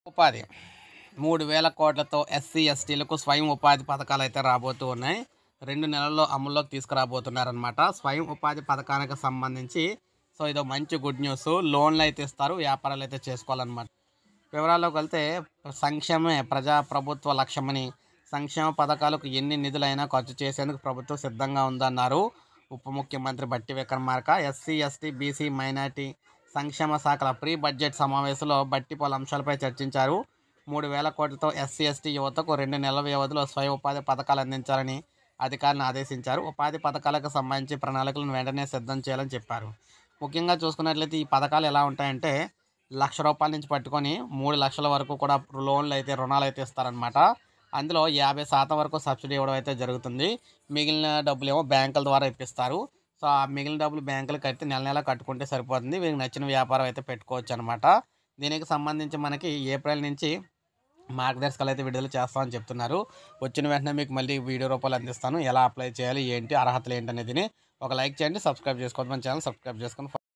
ఉపాధి 3,000 కోట్లతో ఎస్సీ ఎస్టీలకు స్వయం ఉపాధి పథకాలు అయితే రాబోతూ ఉన్నాయి. 2 నెలల్లో అమల్లోకి తీసుకురాబోతున్నారనమాట. స్వయం ఉపాధి పథకానికి సంబంధించి ఇదో మంచి గుడ్ న్యూస్. లోన్లు అయితే ఇస్తారు, వ్యాపారాలు అయితే చేసుకోవాలన్నమాట. వివరాల్లోకి వెళ్తే సంక్షేమమే ప్రభుత్వ లక్ష్యమని, సంక్షేమ పథకాలకు ఎన్ని నిధులైనా ఖర్చు చేసేందుకు ప్రభుత్వం సిద్ధంగా ఉందన్నారు ఉప ముఖ్యమంత్రి బట్టి Vikramarka. SC ST BC minority సంక్షేమ శాఖల ప్రీ బడ్జెట్ సమావేశంలో బట్టి పలు అంశాలపై చర్చించారు. 3,000 కోట్లతో ఎస్సీ ఎస్టీ యువతకు 2 నెలల వ్యవధిలో స్వయం ఉపాధి పథకాలు అందించాలని అధికారులను ఆదేశించారు. ఉపాధి పథకాలకు సంబంధించి ప్రణాళికలను వెంటనే సిద్ధం చేయాలని చెప్పారు. ముఖ్యంగా చూసుకున్నట్లయితే ఈ పథకాలు ఎలా ఉంటాయంటే ₹1,00,000 నుంచి పట్టుకొని 3 లక్షల వరకు కూడా రుణాలు అయితే ఇస్తారనమాట. అందులో 50% వరకు సబ్సిడీ ఇవ్వడం అయితే జరుగుతుంది. మిగిలిన డబ్బులు ఏమో బ్యాంకుల ద్వారా ఇప్పిస్తారు. ఆ మిగిలిన డబ్బులు బ్యాంకులు కట్టి నెల కట్టుకుంటే సరిపోతుంది. వీరికి నచ్చిన వ్యాపారం అయితే పెట్టుకోవచ్చు అనమాట. దీనికి సంబంధించి మనకి ఏప్రిల్ నుంచి మార్గదర్శకాలు అయితే విడుదల చేస్తామని చెప్తున్నారు. వచ్చిన వెంటనే మీకు మళ్ళీ వీడియో రూపాయలు అందిస్తాను. ఎలా అప్లై చేయాలి, ఏంటి, అర్హతలు ఏంటి అనేది. ఒక లైక్ చేయండి, సబ్స్క్రైబ్ చేసుకోవద్దు. మన ఛానల్ సబ్స్క్రైబ్ చేసుకొని